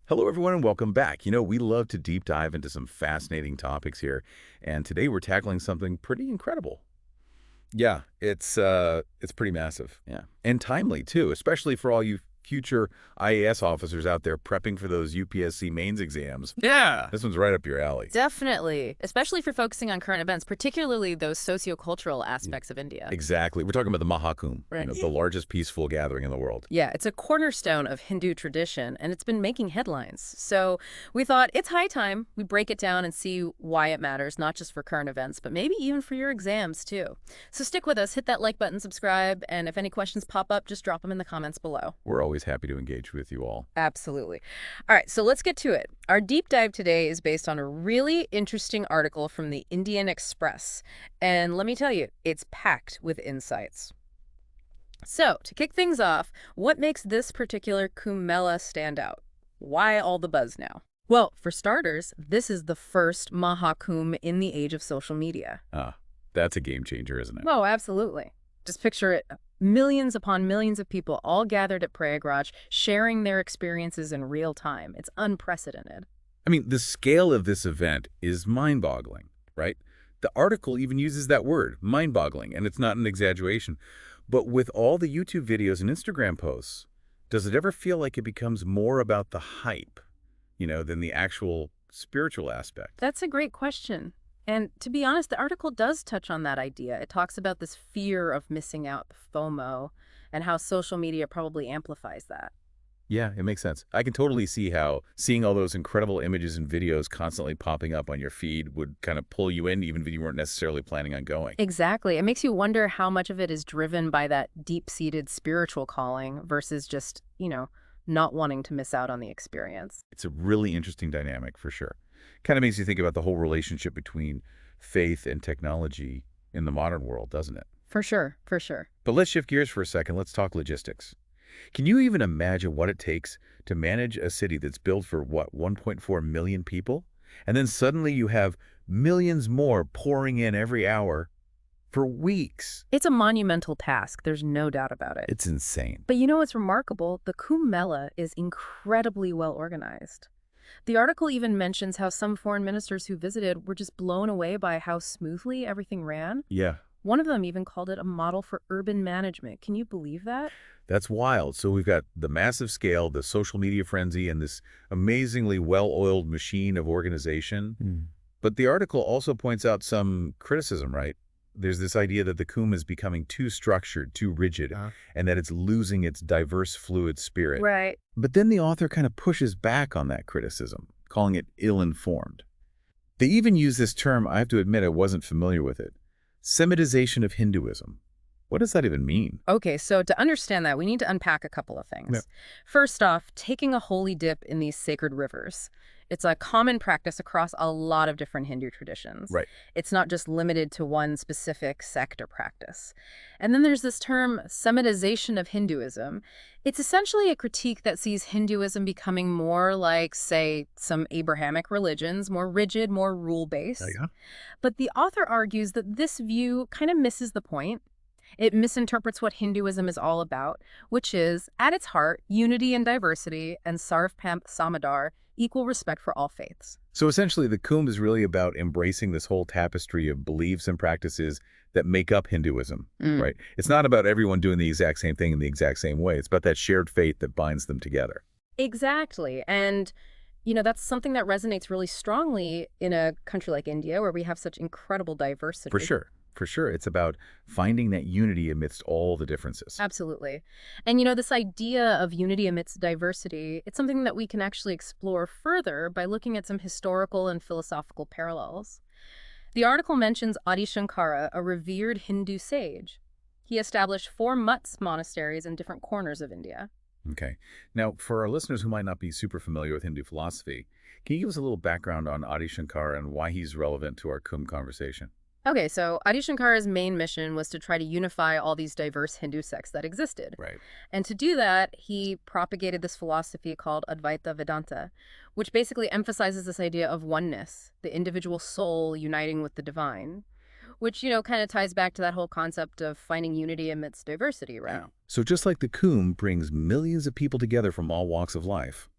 Hello, everyone, and welcome back. We love to deep dive into some fascinating topics here, and today we're tackling something pretty incredible. Yeah, it's pretty massive. Yeah, and timely too, especially for all you future IAS officers out there prepping for those UPSC mains exams. Yeah. This one's right up your alley. Definitely, especially if you're focusing on current events, particularly those sociocultural Yeah, aspects of India. exactly. We're talking about the Maha Kumbh, Right. the largest peaceful gathering in the world. Yeah, it's a cornerstone of Hindu tradition, and it's been making headlines. So we thought it's high time we break it down and see why it matters, not just for current events, but maybe even for your exams, too. So stick with us, hit that like button, subscribe, and if any questions pop up, just drop them in the comments below. We're always happy to engage with you all. Absolutely. All right, so let's get to it. Our deep dive today is based on a really interesting article from the Indian Express. And let me tell you, it's packed with insights. So, to kick things off, what makes this particular Kumbh Mela stand out? Why all the buzz now? Well, for starters, this is the first Maha Kumbh in the age of social media. That's a game changer, isn't it? Oh, absolutely. Just picture it. Millions upon millions of people all gathered at Prayagraj, sharing their experiences in real time. It's unprecedented. I mean, the scale of this event is mind-boggling, right? The article even uses that word, mind-boggling, and it's not an exaggeration. But with all the YouTube videos and Instagram posts, does it ever feel like it becomes more about the hype, than the actual spiritual aspect? That's a great question. And to be honest, the article does touch on that idea. It talks about this fear of missing out, the FOMO, and how social media probably amplifies that. Yeah, it makes sense. I can totally see how seeing all those incredible images and videos constantly popping up on your feed would kind of pull you in, even if you weren't necessarily planning on going. Exactly. It makes you wonder how much of it is driven by that deep-seated spiritual calling versus just, not wanting to miss out on the experience. It's a really interesting dynamic for sure. Kind of makes you think about the whole relationship between faith and technology in the modern world, doesn't it? For sure, for sure. But let's shift gears for a second. Let's talk logistics. Can you even imagine what it takes to manage a city that's built for, 1.4 million people? And then suddenly you have millions more pouring in every hour for weeks. It's a monumental task. There's no doubt about it. It's insane. But you know what's remarkable? The Kumbh Mela is incredibly well organized. The article even mentions how some foreign ministers who visited were just blown away by how smoothly everything ran. Yeah. One of them even called it a model for urban management. Can you believe that? That's wild. So we've got the massive scale, the social media frenzy, and this amazingly well-oiled machine of organization. But the article also points out some criticism, right? There's this idea that the Kumbh is becoming too structured, too rigid, and that it's losing its diverse, fluid spirit. Right. But then the author kind of pushes back on that criticism, calling it ill-informed. They even use this term, I have to admit I wasn't familiar with it, Semitization of Hinduism. What does that even mean? Okay, so to understand that, we need to unpack a couple of things. Yeah. First off, taking a holy dip in these sacred rivers. It's a common practice across a lot of different Hindu traditions. Right. It's not just limited to one specific sect or practice. And then there's this term, Semitization of Hinduism. It's essentially a critique that sees Hinduism becoming more like, say, some Abrahamic religions, more rigid, more rule-based. Yeah. But the author argues that this view kind of misses the point. It misinterprets what Hinduism is all about, which is, at its heart, unity and diversity, and Sarvpam Samadar, equal respect for all faiths. So essentially, the Kumbh is really about embracing this whole tapestry of beliefs and practices that make up Hinduism, right? It's not about everyone doing the exact same thing in the exact same way. It's about that shared faith that binds them together. Exactly. And, that's something that resonates really strongly in a country like India, where we have such incredible diversity. For sure. For sure. It's about finding that unity amidst all the differences. Absolutely. And, this idea of unity amidst diversity, it's something that we can actually explore further by looking at some historical and philosophical parallels. The article mentions Adi Shankara, a revered Hindu sage. He established 4 mutts monasteries in different corners of India. Okay. Now, for our listeners who might not be super familiar with Hindu philosophy, can you give us a little background on Adi Shankara and why he's relevant to our Kumbh conversation? Okay, so Adi Shankara's main mission was to try to unify all these diverse Hindu sects that existed. Right. And to do that, he propagated this philosophy called Advaita Vedanta, which basically emphasizes this idea of oneness, the individual soul uniting with the divine, which, kind of ties back to that whole concept of finding unity amidst diversity, right? Yeah. So just like the Kumbh brings millions of people together from all walks of life,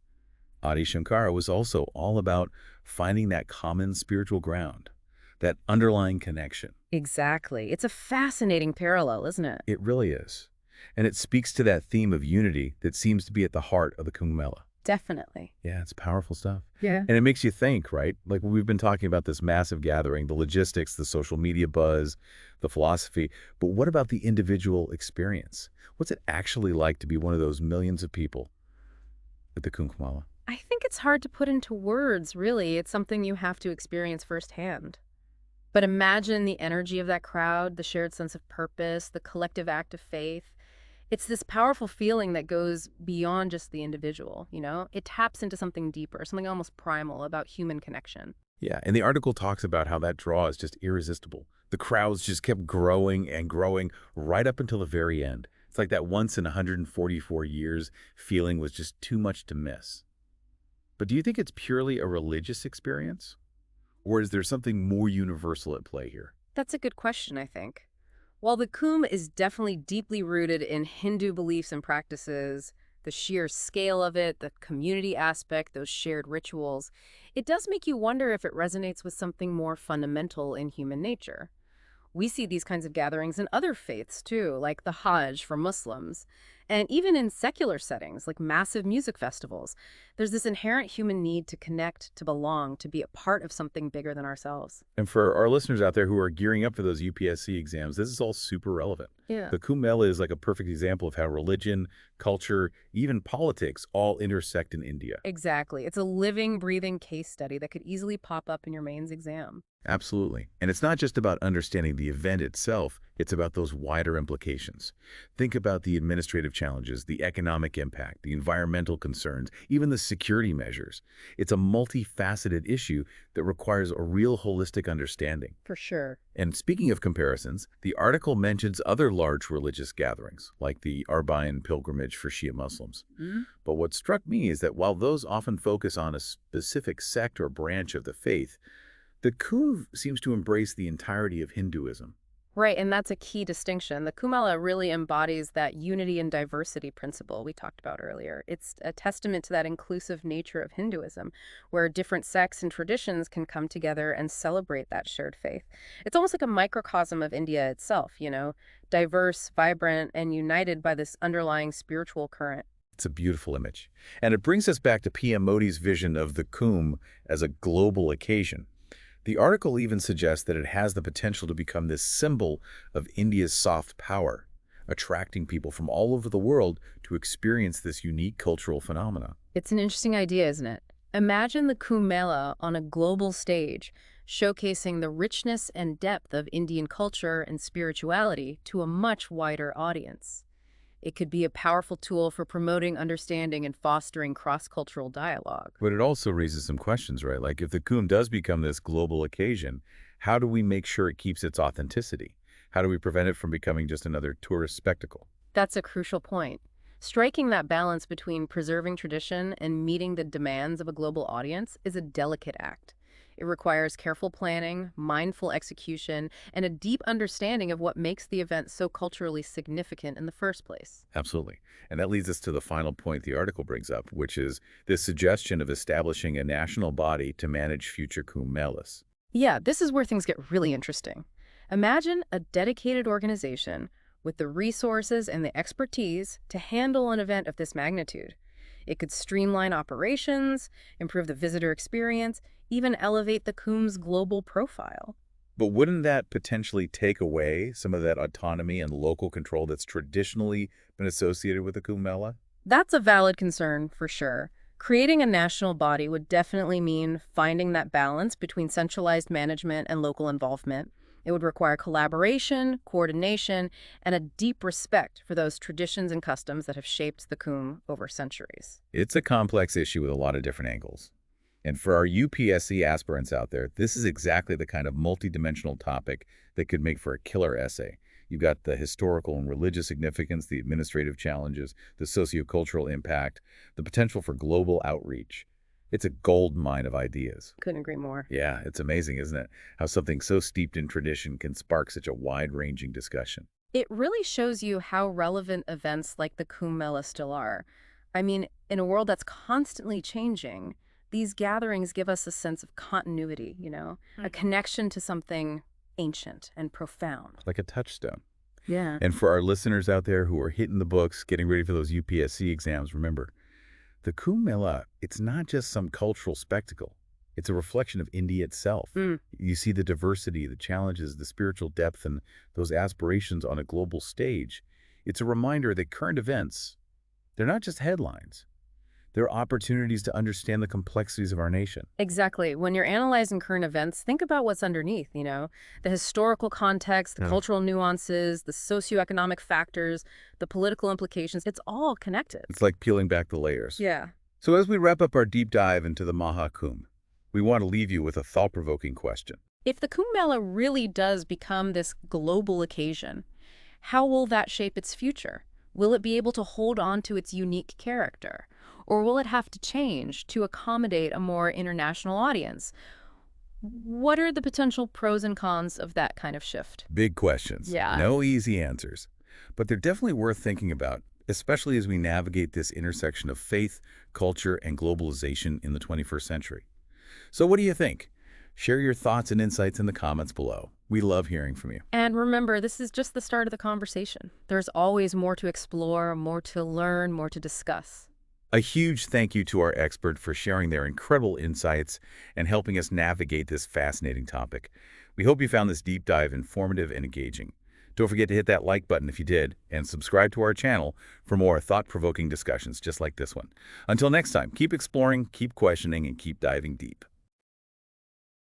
Adi Shankara was also all about finding that common spiritual ground, that underlying connection. Exactly. It's a fascinating parallel, isn't it? It really is. And it speaks to that theme of unity that seems to be at the heart of the Kumbh Mela. Definitely. Yeah, it's powerful stuff. Yeah. And it makes you think, right? Like we've been talking about this massive gathering, the logistics, the social media buzz, the philosophy. But what about the individual experience? What's it actually like to be one of those millions of people at the Kumbh Mela? I think it's hard to put into words, really. It's something you have to experience firsthand. But imagine the energy of that crowd, the shared sense of purpose, the collective act of faith. It's this powerful feeling that goes beyond just the individual, you know? It taps into something deeper, something almost primal about human connection. Yeah, and the article talks about how that draw is just irresistible. The crowds just kept growing and growing right up until the very end. It's like that once in 144 years feeling was just too much to miss. But do you think it's purely a religious experience? Or is there something more universal at play here? That's a good question, I think. While the Kumbh is definitely deeply rooted in Hindu beliefs and practices, the sheer scale of it, the community aspect, those shared rituals, it does make you wonder if it resonates with something more fundamental in human nature. We see these kinds of gatherings in other faiths too, like the Hajj for Muslims, and even in secular settings like massive music festivals. There's this inherent human need to connect, to belong, to be a part of something bigger than ourselves. And for our listeners out there who are gearing up for those UPSC exams, this is all super relevant. Yeah. The Kumbh Mela is like a perfect example of how religion, culture, even politics all intersect in India. Exactly. It's a living, breathing case study that could easily pop up in your mains exam. Absolutely. And it's not just about understanding the event itself, it's about those wider implications. Think about the administrative challenges, the economic impact, the environmental concerns, even the security measures. It's a multifaceted issue that requires a real holistic understanding. For sure. And speaking of comparisons, the article mentions other large religious gatherings, like the Arbaeen pilgrimage for Shia Muslims. But what struck me is that while those often focus on a specific sect or branch of the faith, the Kumbh seems to embrace the entirety of Hinduism. Right, and that's a key distinction. The Kumbh Mela really embodies that unity and diversity principle we talked about earlier. It's a testament to that inclusive nature of Hinduism, where different sects and traditions can come together and celebrate that shared faith. It's almost like a microcosm of India itself, you know, diverse, vibrant, and united by this underlying spiritual current. It's a beautiful image. And it brings us back to PM Modi's vision of the Kumbh as a global occasion. The article even suggests that it has the potential to become this symbol of India's soft power, attracting people from all over the world to experience this unique cultural phenomena. It's an interesting idea, isn't it? Imagine the Kumbh Mela on a global stage, showcasing the richness and depth of Indian culture and spirituality to a much wider audience. It could be a powerful tool for promoting understanding and fostering cross-cultural dialogue. But it also raises some questions, right? Like if the Kumbh does become this global occasion, how do we make sure it keeps its authenticity? How do we prevent it from becoming just another tourist spectacle? That's a crucial point. Striking that balance between preserving tradition and meeting the demands of a global audience is a delicate act. It requires careful planning, mindful execution, and a deep understanding of what makes the event so culturally significant in the first place. Absolutely. And that leads us to the final point the article brings up, which is this suggestion of establishing a national body to manage future Kumbh Melas. Yeah, this is where things get really interesting. Imagine a dedicated organization with the resources and the expertise to handle an event of this magnitude. It could streamline operations, improve the visitor experience, even elevate the Kumbh's global profile. But wouldn't that potentially take away some of that autonomy and local control that's traditionally been associated with the Kumbh Mela? That's a valid concern, for sure. Creating a national body would definitely mean finding that balance between centralized management and local involvement. It would require collaboration, coordination, and a deep respect for those traditions and customs that have shaped the Kumbh over centuries. It's a complex issue with a lot of different angles. And for our UPSC aspirants out there, this is exactly the kind of multidimensional topic that could make for a killer essay. You've got the historical and religious significance, the administrative challenges, the sociocultural impact, the potential for global outreach. It's a gold mine of ideas. Couldn't agree more. Yeah, it's amazing, isn't it? How something so steeped in tradition can spark such a wide-ranging discussion. It really shows you how relevant events like the Kumbh Mela still are. I mean, in a world that's constantly changing, these gatherings give us a sense of continuity, a connection to something ancient and profound. Like a touchstone. Yeah. And for our listeners out there who are hitting the books, getting ready for those UPSC exams, remember, the Kumbh Mela, it's not just some cultural spectacle. It's a reflection of India itself. You see the diversity, the challenges, the spiritual depth, and those aspirations on a global stage. It's a reminder that current events, they're not just headlines. They're opportunities to understand the complexities of our nation. Exactly. When you're analyzing current events, think about what's underneath, the historical context, the cultural nuances, the socioeconomic factors, the political implications. It's all connected. It's like peeling back the layers. Yeah. So as we wrap up our deep dive into the Maha Kumbh, we want to leave you with a thought-provoking question. If the Kumbh Mela really does become this global occasion, how will that shape its future? Will it be able to hold on to its unique character? Or will it have to change to accommodate a more international audience? What are the potential pros and cons of that kind of shift? Big questions. Yeah. No easy answers. But they're definitely worth thinking about, especially as we navigate this intersection of faith, culture, and globalization in the 21st century. So what do you think? Share your thoughts and insights in the comments below. We love hearing from you. And remember, this is just the start of the conversation. There's always more to explore, more to learn, more to discuss. A huge thank you to our expert for sharing their incredible insights and helping us navigate this fascinating topic. We hope you found this deep dive informative and engaging. Don't forget to hit that like button if you did, and subscribe to our channel for more thought-provoking discussions just like this one. Until next time, keep exploring, keep questioning, and keep diving deep.